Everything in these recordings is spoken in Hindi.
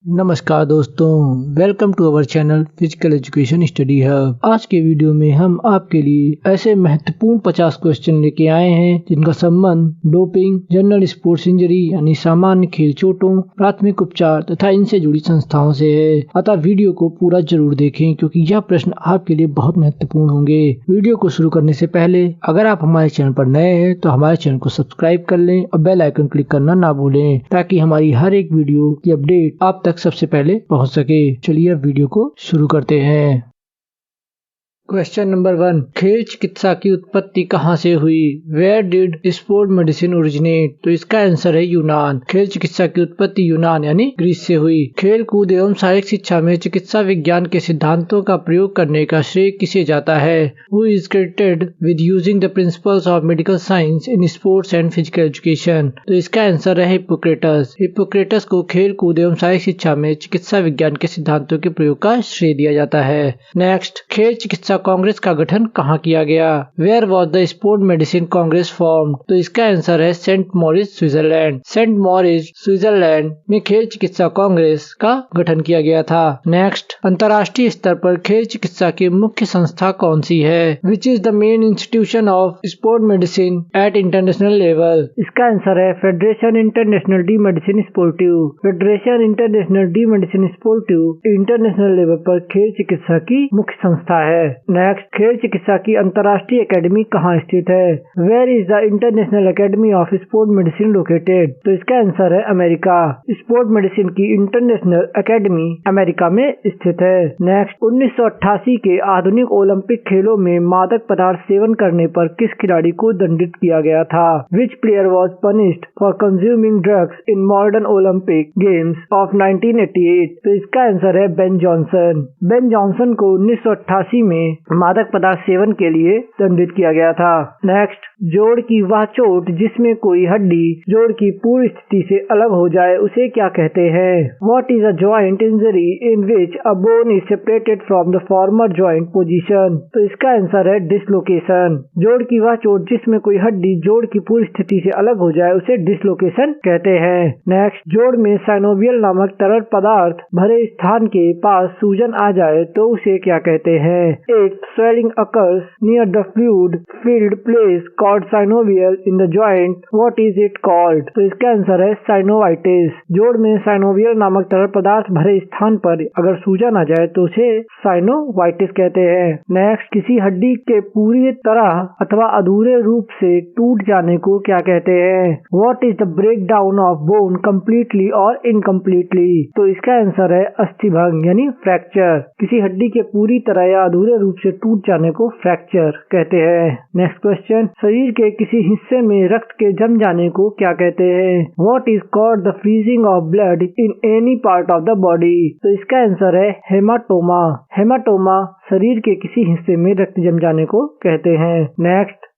नमस्कार दोस्तों, welcome to our channel physical education study hub. आज के वीडियो में हम आपके लिए ऐसे महत्वपूर्ण 50 क्वेश्चन लेके आए हैं जिनका संबंध डोपिंग, जनरल स्पोर्ट्स इंजरी यानी सामान्य खेल चोटों, प्राथमिक उपचार तथा इनसे जुड़ी संस्थाओं से है। अतः वीडियो को पूरा जरूर देखें क्योंकि यह प्रश्न आपके लिए बहुत महत्वपूर्ण होंगे। वीडियो को शुरू करने से पहले अगर आप हमारे चैनल पर नए हैं तो हमारे चैनल को सब्सक्राइब कर लें और बेल आइकन क्लिक करना ना भूलें ताकि हमारी हर एक वीडियो की अपडेट आप तक सबसे पहले पहुंच सके। चलिए अब वीडियो को शुरू करते हैं। क्वेश्चन नंबर 1, खेल चिकित्सा की उत्पत्ति कहाँ से हुई? Where did sport medicine originate? तो इसका आंसर है यूनान। खेल चिकित्सा की उत्पत्ति यूनान यानी ग्रीस से हुई। खेल कूद एवं शारीरिक शिक्षा में चिकित्सा विज्ञान के सिद्धांतों का प्रयोग करने का श्रेय किसे जाता है? Who is credited with using the principles of medical science in sports and physical education? तो इसका आंसर है हिप्पोक्रेटस। हिप्पोक्रेटस को खेल कूद एवं शारीरिक शिक्षा में चिकित्सा विज्ञान के सिद्धांतों के प्रयोग का श्रेय दिया जाता है। नेक्स्ट, खेल चिकित्सा कांग्रेस का गठन कहाँ किया गया? Where was the sport medicine congress formed? तो इसका आंसर है Saint Moritz, Switzerland. Saint Moritz, Switzerland में खेल चिकित्सा कांग्रेस का गठन किया गया था। नेक्स्ट, अंतर्राष्ट्रीय स्तर पर खेल चिकित्सा की मुख्य संस्था कौन सी है? Which is the main institution of sport medicine eight international level? इसका आंसर है federation international de medicine sportive. Federation international de medicine sportive international level पर खेल चिकित्सा की मुख्य संस्था है। नेक्स्ट, खेल चिकित्सा की अंतर्राष्ट्रीय एकेडमी कहाँ स्थित है? Where is the international academy of sport medicine located? तो इसका आंसर है अमेरिका। स्पोर्ट मेडिसिन की इंटरनेशनल एकेडमी अमेरिका में स्थित है। नेक्स्ट, 1988 के आधुनिक ओलंपिक खेलों में मादक पदार्थ सेवन करने पर किस खिलाड़ी को दंडित किया गया था? विच player was punished for consuming drugs in modern Olympic games of 1988? तो इसका आंसर है बेन जॉनसन। बेन जॉनसन को 1988 में मादक पदार्थ सेवन के लिए दंडित किया गया था। नेक्स्ट, जोड़ की वह चोट जिसमें कोई हड्डी जोड़ की पूर्व स्थिति से अलग हो जाए उसे क्या कहते हैं? What is a joint injury in which a bone is separated from the former joint position? तो इसका आंसर है डिसलोकेशन। जोड़ की वह चोट जिसमें कोई हड्डी जोड़ की पूर्व स्थिति से अलग हो जाए उसे डिसलोकेशन कहते हैं। नेक्स्ट, जोड़ में साइनोवियल नामक तरल पदार्थ भरे स्थान के पास सूजन आ जाए तो उसे क्या कहते हैं? If swelling occurs near the fluid-filled place called synovial in the joint, what is it called? तो इसका आंसर है साइनोवाइटिस। जोड़ में साइनोवियल नामक तरल पदार्थ भरे स्थान पर अगर सूजन आ जाए तो उसे साइनोवाइटिस कहते हैं। नेक्स्ट, किसी हड्डी के पूरी तरह अथवा अधूरे रूप से टूट जाने को क्या कहते हैं? What is the breakdown of bone completely or incompletely? तो इसका आंसर है अस्थिभंग यानी फ्रैक्चर। किसी हड्डी के पूरी तरह या अधूरे रूप से टूट जाने को फ्रैक्चर कहते हैं। नेक्स्ट क्वेश्चन, शरीर के किसी हिस्से में रक्त के जम जाने को क्या कहते हैं? What is called the freezing of blood in any part of the body? तो इसका आंसर है हेमाटोमा। हेमाटोमा शरीर के किसी हिस्से में रक्त जम जाने को कहते हैं। नेक्स्ट,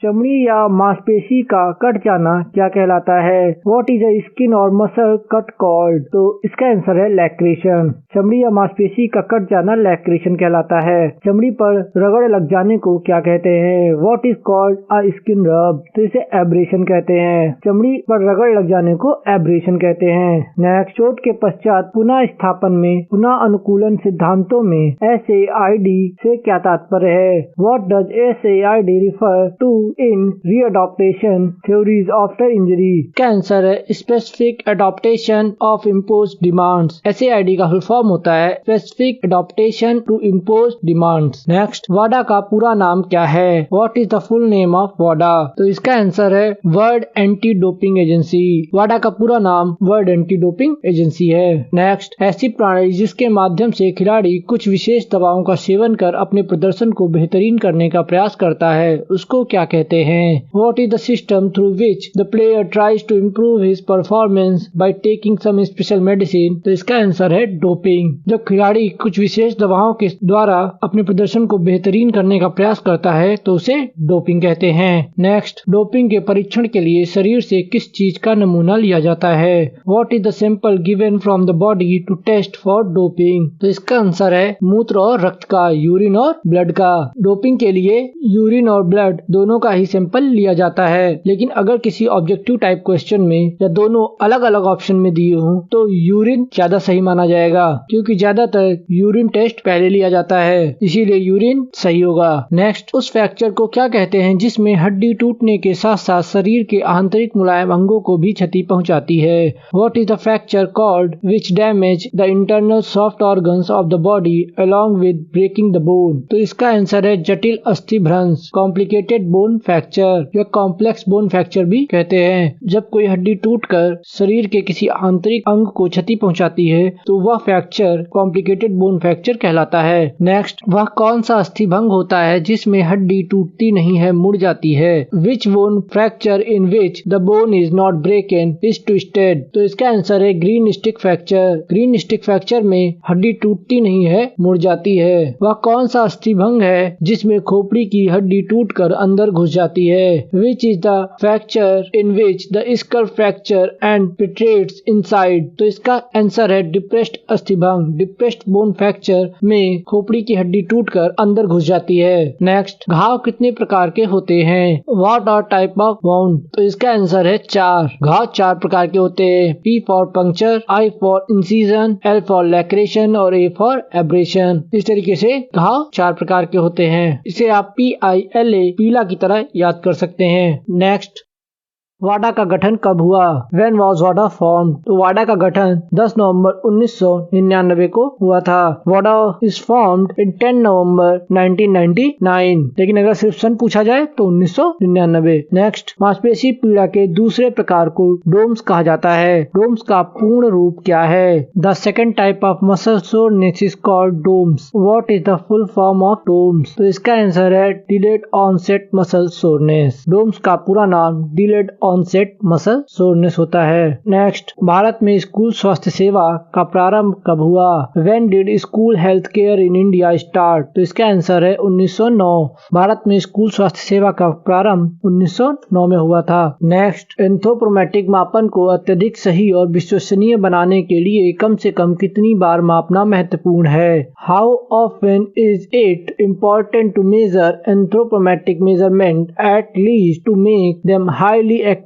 चमड़ी या मांसपेशी का कट जाना क्या कहलाता है? What is a skin or muscle cut called? तो इसका आंसर है लैक्रेशन। चमड़ी या मांसपेशी का कट जाना लैक्रेशन कहलाता है। चमड़ी पर रगड़ लग जाने को क्या कहते हैं? What is called a skin rub? तो इसे एब्रेशन कहते हैं। चमड़ी पर रगड़ लग जाने को एब्रेशन कहते हैं। नेक्स्ट, चोट के पश्चात पुनः स्थापन में पुनः अनुकूलन सिद्धांतों में SAID से क्या तात्पर्य है? What does SAID refer to in readaptation theories after injury? का आंसर है specific adaptation of imposed demands. SAID का फुल फॉर्म होता है specific adaptation to imposed demands. Next, वाडा का पूरा नाम क्या है? What is the full name of वाडा? तो इसका आंसर है वर्ल्ड एंटी डोपिंग एजेंसी। वाडा का पूरा नाम वर्ल्ड एंटी डोपिंग एजेंसी है। नेक्स्ट, ऐसी प्रणाली जिसके माध्यम से खिलाड़ी कुछ विशेष दवाओं का सेवन कर अपने प्रदर्शन को बेहतरीन करने का प्रयास करता है उसको क्या कहते हैं? What is the system through which the player tries to improve his performance by taking some special medicine? तो इसका आंसर है डोपिंग। जब खिलाड़ी कुछ विशेष दवाओं के द्वारा अपने प्रदर्शन को बेहतरीन करने का प्रयास करता है तो उसे डोपिंग कहते हैं। नेक्स्ट, डोपिंग के परीक्षण के लिए शरीर से किस चीज का नमूना लिया जाता है? What is the sample given from the body to test for doping? तो इसका आंसर है मूत्र और रक्त का, यूरिन और ब्लड का। डोपिंग के लिए यूरिन और ब्लड दोनों का का ही सैंपल लिया जाता है। लेकिन अगर किसी ऑब्जेक्टिव टाइप क्वेश्चन में या दोनों अलग अलग ऑप्शन में दिए हों तो यूरिन ज्यादा सही माना जाएगा, क्योंकि ज्यादातर यूरिन टेस्ट पहले लिया जाता है, इसीलिए यूरिन सही होगा। नेक्स्ट, उस फ्रैक्चर को क्या कहते हैं जिसमें हड्डी टूटने के साथ साथ शरीर के आंतरिक मुलायम अंगों को भी क्षति पहुंचाती है? What is the fracture called which damage the internal soft organs of the body along with breaking the bone? तो इसका आंसर है जटिल अस्थि भ्रंश, कॉम्प्लिकेटेड बोन फ्रैक्चर या कॉम्प्लेक्स बोन फ्रैक्चर भी कहते हैं। जब कोई हड्डी टूटकर शरीर के किसी आंतरिक अंग को क्षति पहुंचाती है तो वह फ्रैक्चर कॉम्प्लिकेटेड बोन फ्रैक्चर कहलाता है। नेक्स्ट, वह कौन सा अस्थि भंग होता है जिसमें हड्डी टूटती नहीं है, मुड़ जाती है? Which bone fracture in which the bone is not broken is twisted? तो इसका आंसर है green stick fracture. Green stick fracture में हड्डी टूटती नहीं है, मुड़ जाती है। वह कौन सा अस्थि भंग है जिसमें खोपड़ी की हड्डी टूटकर अंदर घुस जाती है? Which is the fracture in which the skull fracture and penetrates inside? तो इसका आंसर है डिप्रेस्ड अस्थि भंग। डिप्रेस्ड बोन फ्रैक्चर में खोपड़ी की हड्डी टूटकर अंदर घुस जाती है। नेक्स्ट, घाव कितने प्रकार के होते हैं? What are type of wound? तो इसका आंसर है 4। घाव 4 प्रकार के होते हैं। P for puncture, I for incision, L for लैक्रेशन और A फॉर एब्रेशन। इस तरीके से घाव 4 प्रकार के होते हैं। इसे आप PILA पीला की तरह याद कर सकते हैं। नेक्स्ट, वाडा का गठन कब हुआ? When was WADA formed? तो वाडा का गठन 10 नवंबर 1999 को हुआ था। वाडा is formed in 10 नवंबर 1999। लेकिन अगर सिर्फ सन पूछा जाए तो 1999। नेक्स्ट, मांसपेशी पीड़ा के दूसरे प्रकार को डोम्स कहा जाता है। डोम्स का पूर्ण रूप क्या है? The second type of muscle soreness is called DOMS. What is the full form of DOMS? तो इसका आंसर है Delayed Onset Muscle Soreness। Doms का पूरा नाम Delayed ऑनसेट मसल सोरनेस होता है। नेक्स्ट, भारत में स्कूल स्वास्थ्य सेवा का प्रारंभ कब हुआ? When did school health care in India start? तो इसका आंसर है 1909। भारत में स्कूल स्वास्थ्य सेवा का प्रारंभ 1909 में हुआ था। नेक्स्ट, एंथ्रोपोमेट्रिक मापन को अत्यधिक सही और विश्वसनीय बनाने के लिए कम से कम कितनी बार मापना महत्वपूर्ण है? How often is it important to measure anthropometric measurement at least to make them highly accurate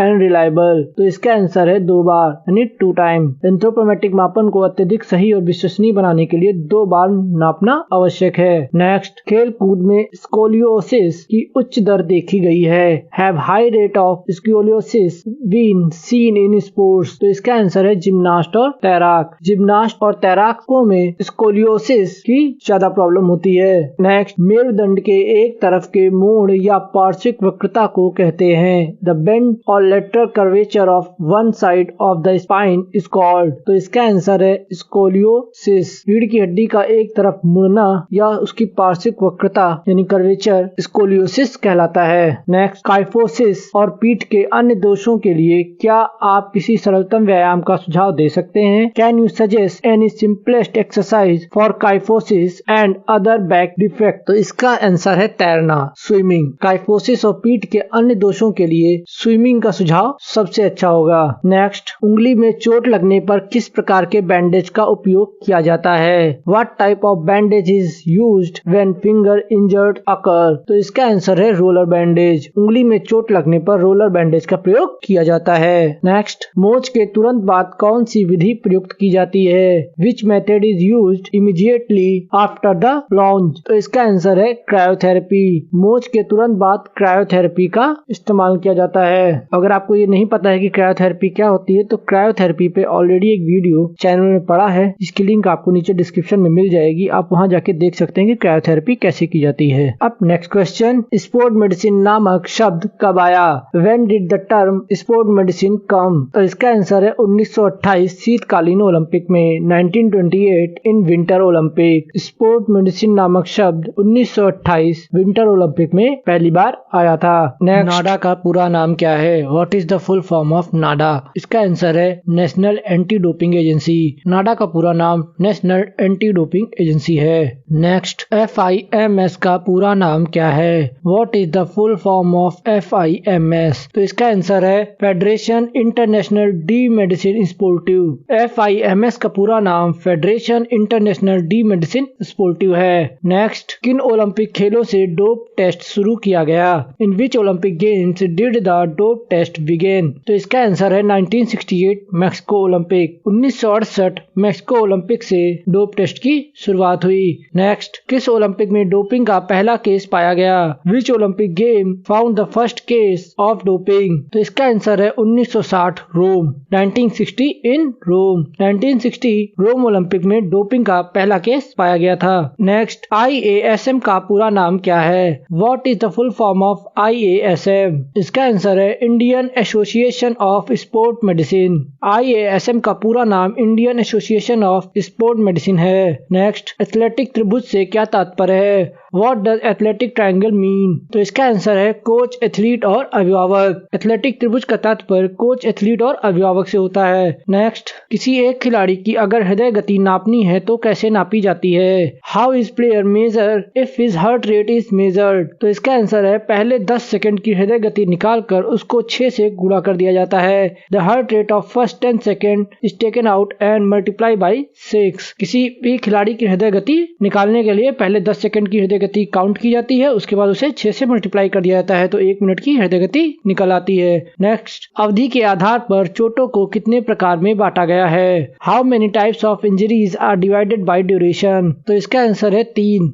and reliable? तो इसका आंसर है 2 बार, यानी 2 टाइम। एंथ्रोपोमेट्रिक मापन को अत्यधिक सही और विश्वसनीय बनाने के लिए 2 बार नापना आवश्यक है। नेक्स्ट, खेल कूद में स्कोलियोसिस की उच्च दर देखी गई है। Have high rate of scoliosis been seen in sports? तो इसका आंसर है जिम्नास्ट और तैराक। जिम्नास्ट और तैराकों में स्कोलियोसिस की ज्यादा प्रॉब्लम होती है। नेक्स्ट, मेरुदंड के एक तरफ के मोड़ या पार्श्विक वक्रता को कहते हैं। The bend or lateral curvature of one side of the spine is called? तो इसका आंसर है स्कोलियोसिस। रीढ़ की हड्डी का एक तरफ मुड़ना या उसकी पार्श्विक वक्रता यानी कर्वेचर स्कोलियोसिस कहलाता है। नेक्स्ट, काइफोसिस और पीठ के अन्य दोषों के लिए क्या आप किसी सरलतम व्यायाम का सुझाव दे सकते हैं? Can you suggest any simplest exercise for kyphosis and other back defect? तो इसका आंसर है तैरना, स्विमिंग। काइफोसिस और पीठ के अन्य दोषों के लिए स्विमिंग का सुझाव सबसे अच्छा होगा। नेक्स्ट, उंगली में चोट लगने पर किस प्रकार के बैंडेज का उपयोग किया जाता है? What type of bandage is used when finger injured occur? तो इसका आंसर है रोलर बैंडेज। उंगली में चोट लगने पर रोलर बैंडेज का प्रयोग किया जाता है। नेक्स्ट, मोच के तुरंत बाद कौन सी विधि प्रयुक्त की जाती है? Which method is used immediately after the plunge? तो इसका आंसर है क्रायोथेरेपी। मोच के तुरंत बाद क्रायोथेरेपी का इस्तेमाल किया जाता है। अगर आपको ये नहीं पता है कि क्रायोथेरेपी क्या होती है तो क्रायोथेरेपी पे ऑलरेडी एक वीडियो चैनल में पड़ा है, जिसकी लिंक आपको नीचे डिस्क्रिप्शन में मिल जाएगी। आप वहां जाके देख सकते हैं कि क्रायोथेरेपी कैसे की जाती है। अब नेक्स्ट क्वेश्चन, स्पोर्ट मेडिसिन नामक शब्द कब आया? When did the term sport medicine come? तो इसका आंसर है 1928 शीतकालीन ओलंपिक में, 1928 in winter Olympic. Sport medicine नामक शब्द 1928 विंटर ओलंपिक में पहली बार आया था। नेक्स्ट, नाडा का पूरा नाम नाम क्या है? What is the full form of NADA? इसका आंसर है national anti doping agency. NADA का पूरा नाम नेशनल एंटी डोपिंग एजेंसी है। नेक्स्ट, FIMS का पूरा नाम क्या है? What is the full form of FIMS? तो इसका आंसर है federation international de medicine sportive. FIMS का पूरा नाम federation international de medicine sportive है। नेक्स्ट, किन ओलंपिक खेलों से डोप टेस्ट शुरू किया गया? इन which Olympic games did the dope test begin? तो इसका आंसर है 1968 मैक्सिको ओलंपिक। 1968 मैक्सिको ओलंपिक से डोप टेस्ट की शुरुआत हुई। नेक्स्ट, किस ओलंपिक में डोपिंग का पहला केस पाया गया? Which Olympic game found the first case of doping? तो इसका आंसर है 1960 रोम। 1960 इन रोम। 1960 रोम ओलंपिक में डोपिंग का पहला केस पाया गया था। नेक्स्ट, IASM का पूरा नाम क्या है? What is the full form of IASM? इसका आंसर है Indian association of sport medicine. IASM का पूरा नाम Indian association of sport medicine है। नेक्स्ट, एथलेटिक त्रिभुज से क्या तात्पर्य है? What does athletic triangle mean? तो इसका आंसर है कोच, एथलीट और अभिभावक। एथलेटिक त्रिभुज का तात्पर्य कोच, एथलीट और अभिभावक से होता है। नेक्स्ट, किसी एक खिलाड़ी की अगर हृदय गति नापनी है तो कैसे नापी जाती है? How is player measure if his heart rate is measured? तो इसका आंसर है पहले 10 सेकंड की हृदय गति निकाल कर उसको 6 से गुणा कर दिया जाता है। The heart rate of first 10 second is taken out and multiply by 6। किसी भी खिलाड़ी की हृदय गति निकालने के लिए पहले 10 सेकंड की हृदय गति काउंट की जाती है, उसके बाद उसे 6 से मल्टीप्लाई कर दिया जाता है तो 1 मिनट की हृदय गति निकल आती है। नेक्स्ट, अवधि के आधार पर चोटों को कितने प्रकार में बांटा गया है? How many types of injuries are divided by duration? तो इसका आंसर है 3।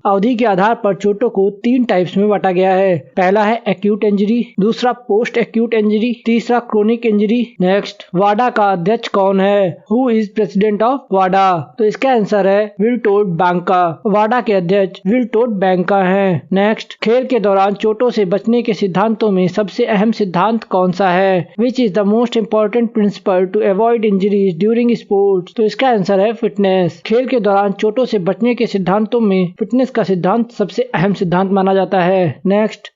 अवधि के आधार पर चोटों को 3 टाइप्स में बांटा गया है। पहला है एक्यूट इंजरी, दूसरा पोस्ट एक्यूट इंजरी, तीसरा क्रोनिक इंजरी। नेक्स्ट, वाडा का अध्यक्ष कौन है? हु इज प्रेसिडेंट ऑफ वाडा? तो इसका आंसर है विल्टोर्ड बैंका। वाडा के अध्यक्ष विल्टोर्ड बैंका है। नेक्स्ट, खेल के दौरान चोटों से बचने के सिद्धांतों में सबसे अहम सिद्धांत कौन सा है? Which is the most important principle to avoid injuries during sports? तो इसका आंसर है फिटनेस। खेल के दौरान चोटों से बचने के सिद्धांतों में फिटनेस का सिद्धांत सबसे अहम सिद्धांत माना जाता है। नेक्स्ट,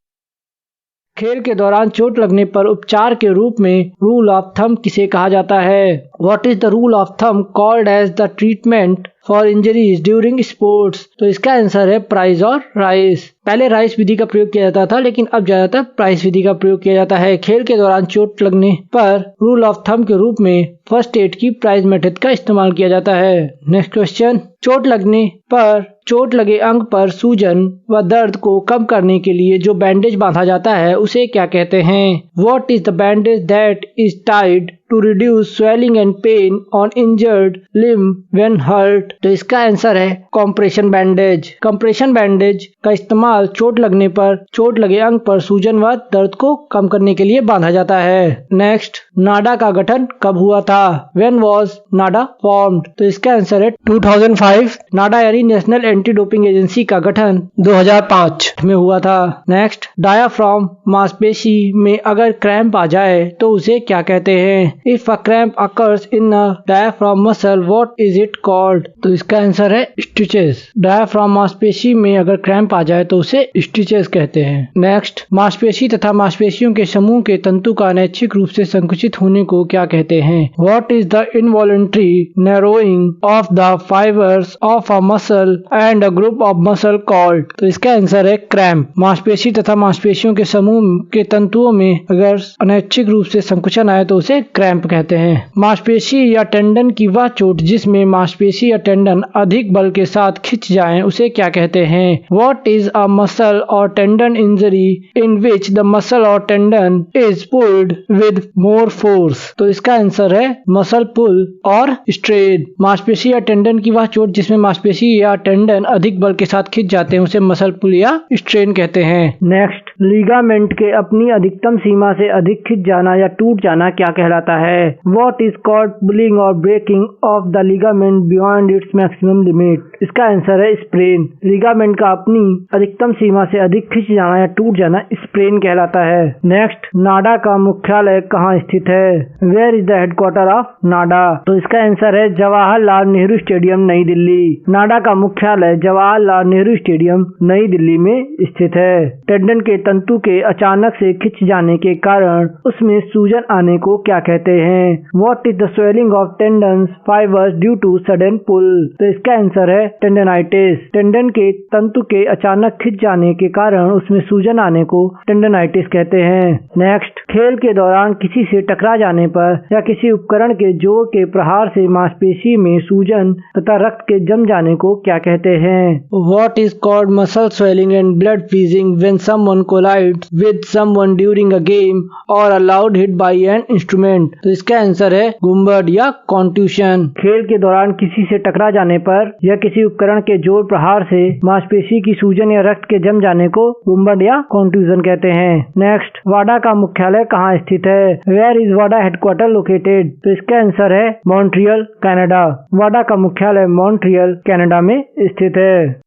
खेल के दौरान चोट लगने पर उपचार के रूप में रूल ऑफ थंब किसे कहा जाता है? What is the rule of thumb called as the treatment for injuries during sports? तो इसका आंसर है प्राइस और राइस। पहले राइस विधि का प्रयोग किया जाता था लेकिन अब ज्यादातर प्राइस विधि का प्रयोग किया जाता है। खेल के दौरान चोट लगने पर रूल ऑफ थंब के रूप में फर्स्ट एड की प्राइस मेथड का इस्तेमाल किया जाता है। नेक्स्ट क्वेश्चन, चोट लगने पर चोट लगे अंग पर सूजन व दर्द को कम करने के लिए जो बैंडेज बांधा जाता है उसे क्या कहते हैं? What is the bandage that is tied to reduce swelling and pain on injured limb when hurt? तो इसका आंसर है कॉम्प्रेशन बैंडेज। कॉम्प्रेशन बैंडेज का इस्तेमाल चोट लगने पर चोट लगे अंग पर सूजन व दर्द को कम करने के लिए बांधा जाता है। नेक्स्ट, नाडा का गठन कब हुआ था? When was Nada formed? तो इसका आंसर है 2005। नाडा यानी नेशनल एंटी डोपिंग एजेंसी का गठन 2005 में हुआ था। नेक्स्ट, डायाफ्राम मांसपेशी में अगर क्रैम्प आ जाए तो उसे क्या कहते हैं? If a cramp occurs in a diaphragm muscle what is it called? तो इसका आंसर है स्टिचेस। डायाफ्राम मांसपेशी में अगर क्रैम्प आ जाए तो उसे स्टिचेस कहते हैं। नेक्स्ट, मांसपेशी तथा मांसपेशियों के समूह के तंतु का अनैच्छिक रूप से संकुचित होने को क्या कहते हैं? What is the involuntary narrowing of the fibres of a muscle and a group of muscle called? तो इसका आंसर है क्रैम्प। मांसपेशी तथा मांसपेशियों के समूह के तंतुओं में अगर अनैच्छिक रूप से संकुचन आए तो उसे क्रैम्प कहते हैं। मांसपेशी या टेंडन की वह चोट जिसमें मांसपेशी या टेंडन अधिक बल के साथ खिंच जाएं उसे क्या कहते हैं? What is a muscle or tendon injury in which the muscle or tendon is pulled with more force? तो इसका आंसर है मसल पुल और स्ट्रेन। मांसपेशी या टेंडन की वह चोट जिसमें मांसपेशी या टेंडन अधिक बल के साथ खिंच जाते हैं उसे मसल पुल या स्ट्रेन कहते हैं। नेक्स्ट, लिगामेंट के अपनी अधिकतम सीमा से अधिक खिंच जाना या टूट जाना क्या कहलाता है? व्हाट इज कॉल्ड पुलिंग और breaking off the ligament beyond its maximum limit? इसका आंसर है स्प्रेन। लिगामेंट का अपनी अधिकतम सीमा से अधिक खिंच जाना या टूट जाना स्प्रेन कहलाता है। नेक्स्ट, नाडा का मुख्यालय कहाँ स्थित है? Where is the headquarter of NADA? तो इसका आंसर है जवाहरलाल नेहरू स्टेडियम, नई दिल्ली। नाडा का मुख्यालय जवाहरलाल नेहरू स्टेडियम, नई दिल्ली में स्थित है। टेंडन के तंतु के अचानक से खिंच जाने के कारण उसमें सूजन आने को क्या कहते हैं? What is the swelling of tendons fibers due to sudden pull? तो इसका आंसर है टेंडनाइटिस। टेंडन के तंतु के अचानक खिंच जाने के कारण उसमें सूजन आने को टेंडनाइटिस कहते हैं। नेक्स्ट, खेल के दौरान किसी से टकरा जाने पर या किसी उपकरण के जोर के प्रहार से मांसपेशी में सूजन तथा रक्त के जम जाने को क्या कहते हैं? What is called muscle swelling and blood freezing when someone collides with someone during a game or a loud hit by an instrument? तो इसका आंसर है गुम्बद या कॉन्ट्यूशन। खेल के दौरान किसी से टकरा जाने पर या किसी उपकरण के जोर प्रहार से मांसपेशी की सूजन या रक्त के जम जाने को गुम्बद या कॉन्ट्यूशन कहते हैं। नेक्स्ट, वाडा का मुख्यालय कहाँ स्थित है? वेयर इज वाडा हेडक्वार्टर लोकेटेड? तो इसका आंसर है मॉन्ट्रियल, कनाडा। वाडा का मुख्यालय मॉन्ट्रियल, कनाडा में स्थित है।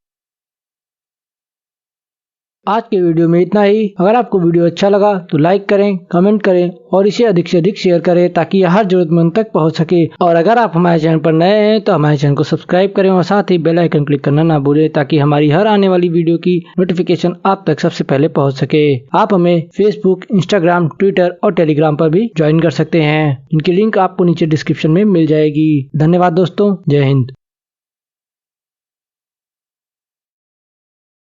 आज के वीडियो में इतना ही। अगर आपको वीडियो अच्छा लगा तो लाइक करें, कमेंट करें और इसे अधिक से अधिक शेयर करें ताकि यह हर जरूरतमंद तक पहुंच सके। और अगर आप हमारे चैनल पर नए हैं तो हमारे चैनल को सब्सक्राइब करें और साथ ही बेल आइकन क्लिक करना ना भूलें ताकि हमारी हर आने वाली वीडियो की नोटिफिकेशन आप तक सबसे पहले पहुँच सके। आप हमें फेसबुक, इंस्टाग्राम, ट्विटर और टेलीग्राम पर भी ज्वाइन कर सकते हैं। इनकी लिंक आपको नीचे डिस्क्रिप्शन में मिल जाएगी। धन्यवाद दोस्तों, जय हिंद।